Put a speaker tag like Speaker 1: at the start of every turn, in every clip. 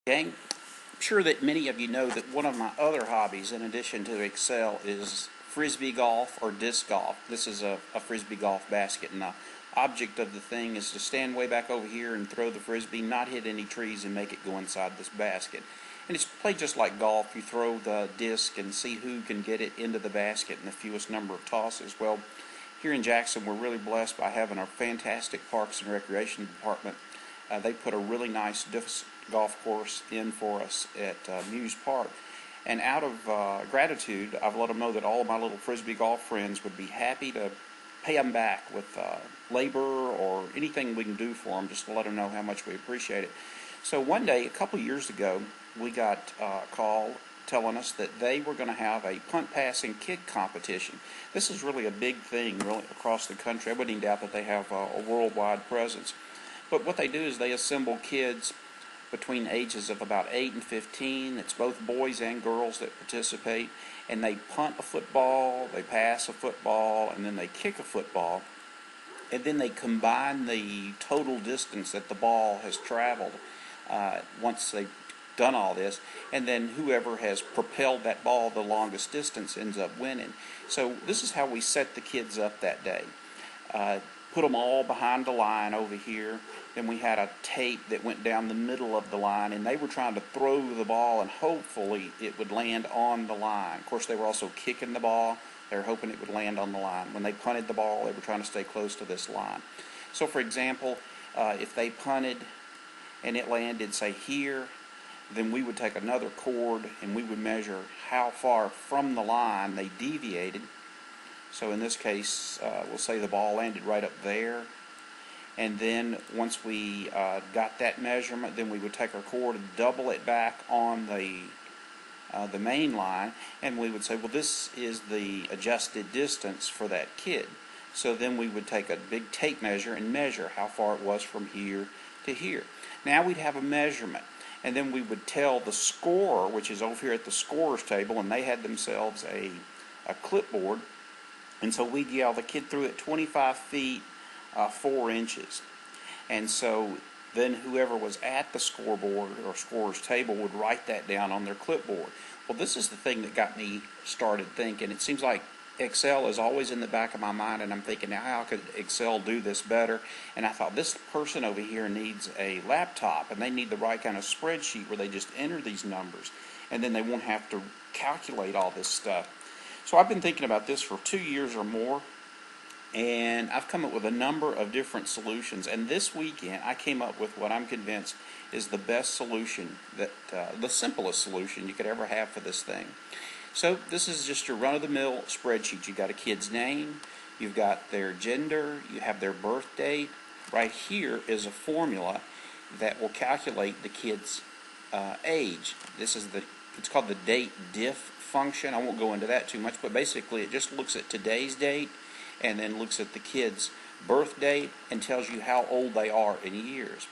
Speaker 1: Gang, I'm sure that many of you know that one of my other hobbies, in addition to Excel, is Frisbee Golf or disc golf. This is a Frisbee Golf basket, and the object of the thing is to stand way back over here and throw the Frisbee, not hit any trees, and make it go inside this basket. And it's played just like golf. You throw the disc and see who can get it into the basket in the fewest number of tosses. Well, here in Jackson, we're really blessed by having a fantastic Parks and Recreation Department. They put a really nice disc golf course in for us at Muse Park. And out of gratitude, I've let them know that all of my little Frisbee golf friends would be happy to pay them back with labor or anything we can do for them, just to let them know how much we appreciate it. So one day, a couple years ago, we got a call telling us that they were going to have a punt pass kick competition. This is really a big thing really across the country. I wouldn't even doubt that they have a worldwide presence. But what they do is they assemble kids between ages of about 8 and 15. It's both boys and girls that participate, and they punt a football, they pass a football, and then they kick a football, and then they combine the total distance that the ball has traveled once they've done all this, and then whoever has propelled that ball the longest distance ends up winning. So this is how we set the kids up that day. Put them all behind the line over here. Then we had a tape that went down the middle of the line, and they were trying to throw the ball, and hopefully it would land on the line. Of course, they were also kicking the ball. They were hoping it would land on the line. When they punted the ball, they were trying to stay close to this line. So, for example, if they punted and it landed, say, here, then we would take another cord and we would measure how far from the line they deviated. So in this case, we'll say the ball landed right up there. And then once we got that measurement, then we would take our cord and double it back on the main line, and we would say, well, this is the adjusted distance for that kid. So then we would take a big tape measure and measure how far it was from here to here. Now we'd have a measurement, and then we would tell the scorer, which is over here at the scorer's table, and they had themselves a clipboard. And so we'd yell, the kid threw it 25 feet, 4 inches. And so then whoever was at the scoreboard or scorer's table would write that down on their clipboard. Well, this is the thing that got me started thinking. It seems like Excel is always in the back of my mind, and I'm thinking, now how could Excel do this better? And I thought, this person over here needs a laptop, and they need the right kind of spreadsheet where they just enter these numbers, and then they won't have to calculate all this stuff. So I've been thinking about this for 2 years or more, and I've come up with a number of different solutions. And this weekend, I came up with what I'm convinced is the best solution, the simplest solution you could ever have for this thing. So this is just your run-of-the-mill spreadsheet. You've got a kid's name, you've got their gender, you have their birth date. Right here is a formula that will calculate the kid's age. It's called the date Diff function. I won't go into that too much, but basically it just looks at today's date and then looks at the kid's birth date and tells you how old they are in years.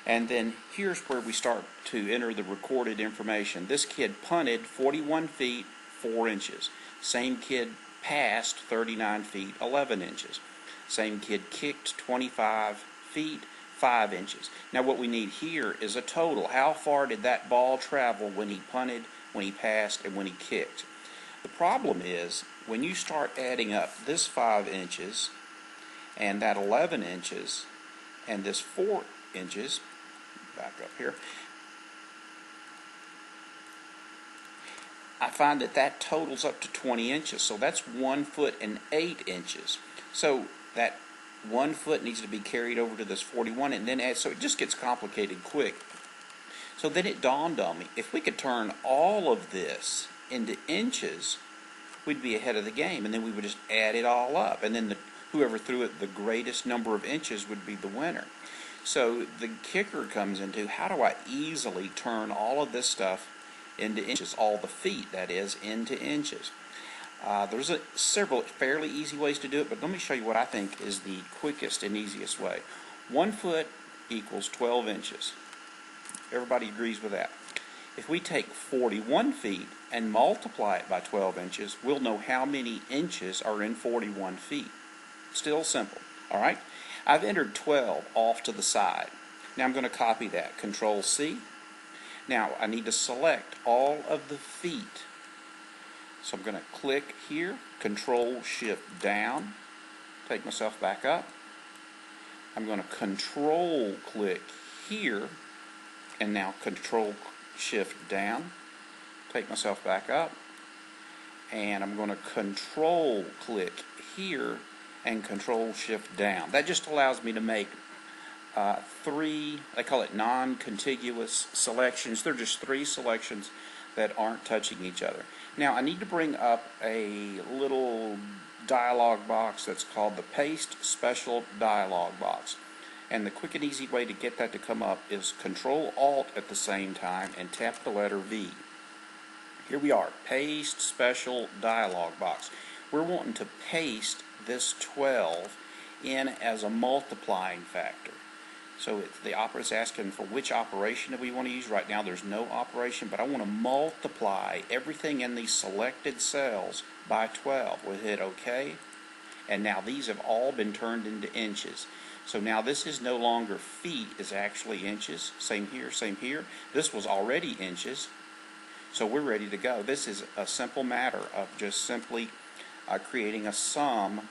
Speaker 1: And then here's where we start to enter the recorded information. This kid punted 41 feet 4 inches. Same kid passed 39 feet 11 inches. Same kid kicked 25 feet 5 inches. Now what we need here is a total. How far did that ball travel when he punted, when he passed, and when he kicked? The problem is when you start adding up this 5 inches and that 11 inches and this 4 inches, back up here, I find that totals up to 20 inches. So that's 1 foot and 8 inches. So that 1 foot needs to be carried over to this 41, and then so it just gets complicated quick. So then it dawned on me, if we could turn all of this into inches, we'd be ahead of the game, and then we would just add it all up, and then whoever threw it the greatest number of inches would be the winner. So the kicker comes into, how do I easily turn all of this stuff into inches, all the feet, that is, into inches? There's several fairly easy ways to do it, but let me show you what I think is the quickest and easiest way. 1 foot equals 12 inches. Everybody agrees with that. If we take 41 feet and multiply it by 12 inches, we'll know how many inches are in 41 feet. Still simple, all right? I've entered 12 off to the side. Now I'm going to copy that. Ctrl C. Now I need to select all of the feet. So I'm going to click here, Ctrl Shift down, take myself back up. I'm going to Control click here, and now Ctrl Shift down, take myself back up, and I'm going to Control click here and Control Shift down. That just allows me to make three, they call it non-contiguous selections. They're just three selections that aren't touching each other. Now I need to bring up a little dialog box that's called the Paste Special Dialog Box. And the quick and easy way to get that to come up is Control Alt at the same time and tap the letter V. Here we are, Paste Special Dialog Box. We're wanting to paste this 12 in as a multiplying factor. So the operator's asking for which operation that we want to use. Right now there's no operation, but I want to multiply everything in these selected cells by 12. We'll hit OK, and now these have all been turned into inches. So now this is no longer feet, it's actually inches. Same here, same here. This was already inches, so we're ready to go. This is a simple matter of just simply creating a sum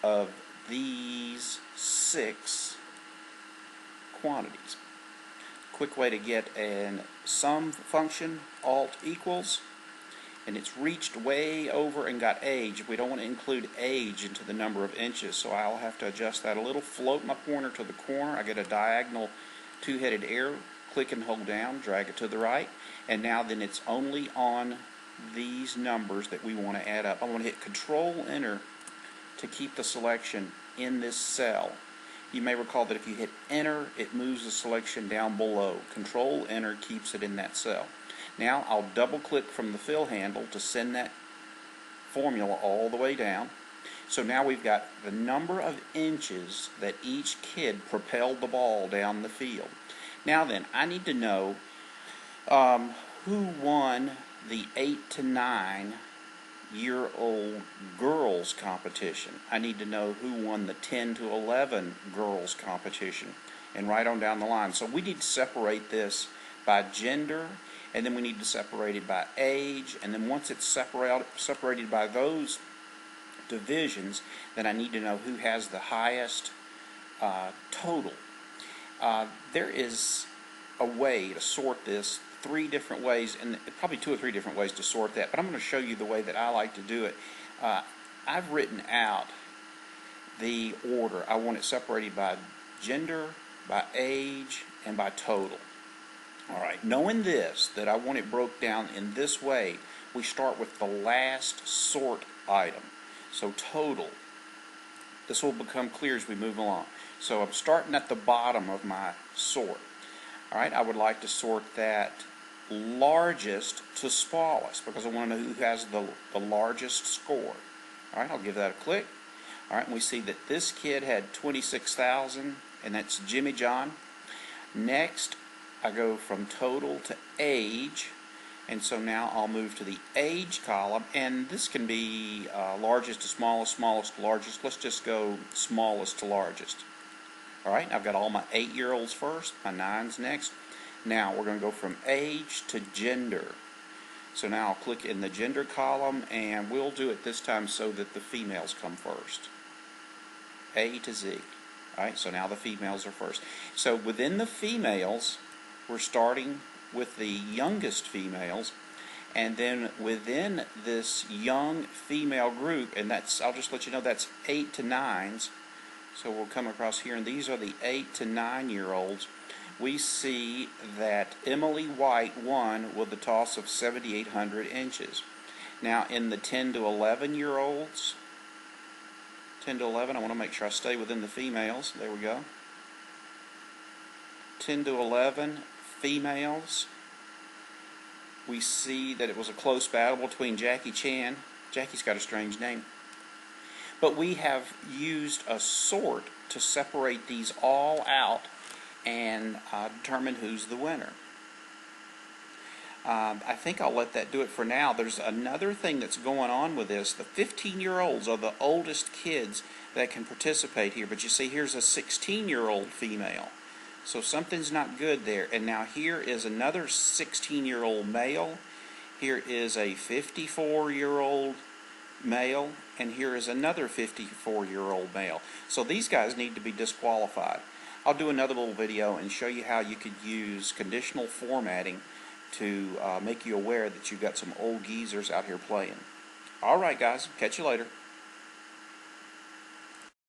Speaker 1: of these 6 quantities. Quick way to get a sum function, Alt equals, and it's reached way over and got age. We don't want to include age into the number of inches, so I'll have to adjust that a little. Float my pointer to the corner. I get a diagonal two-headed arrow. Click and hold down, drag it to the right, and now then it's only on these numbers that we want to add up. I'm going to hit Control Enter to keep the selection in this cell. You may recall that if you hit Enter, it moves the selection down below. Control Enter keeps it in that cell. Now I'll double click from the fill handle to send that formula all the way down. So now we've got the number of inches that each kid propelled the ball down the field. Now then, I need to know who won the 8 to 9 year old girls competition. I need to know who won the 10 to 11 girls competition, and right on down the line. So we need to separate this by gender, and then we need to separate it by age, and then once it's separated by those divisions, then I need to know who has the highest total. There is a way to sort this 3 different ways, and probably 2 or 3 different ways to sort that, but I'm going to show you the way that I like to do it. I've written out the order. I want it separated by gender, by age, and by total. Alright, knowing this, that I want it broke down in this way, we start with the last sort item. So total. This will become clear as we move along. So I'm starting at the bottom of my sort. Alright, I would like to sort that largest to smallest because I want to know who has the largest score. Alright, I'll give that a click. Alright, and we see that this kid had 26,000, and that's Jimmy John. Next, I go from total to age, and so now I'll move to the age column, and this can be largest to smallest, smallest to largest. Let's just go smallest to largest. Alright, I've got all my 8-year-olds first, my 9s next. Now we're going to go from age to gender. So now I'll click in the gender column, and we'll do it this time so that the females come first. A to Z. Alright, so now the females are first. So within the females, we're starting with the youngest females, and then within this young female group, and that's, I'll just let you know, that's 8 to 9s. So we'll come across here, and these are the 8 to 9-year-olds. We see that Emily White won with a toss of 7,800 inches. Now in the 10 to 11-year-olds, 10 to 11, I want to make sure I stay within the females. There we go. 10 to 11 females. We see that it was a close battle between Jackie Chan. Jackie's got a strange name. But we have used a sort to separate these all out and determine who's the winner. I think I'll let that do it for now. There's another thing that's going on with this. The 15-year-olds are the oldest kids that can participate here. But you see, here's a 16-year-old female. So something's not good there. And now here is another 16-year-old male. Here is a 54-year-old male, and here is another 54-year-old male. So these guys need to be disqualified. I'll do another little video and show you how you could use conditional formatting to make you aware that you've got some old geezers out here playing. Alright guys, catch you later.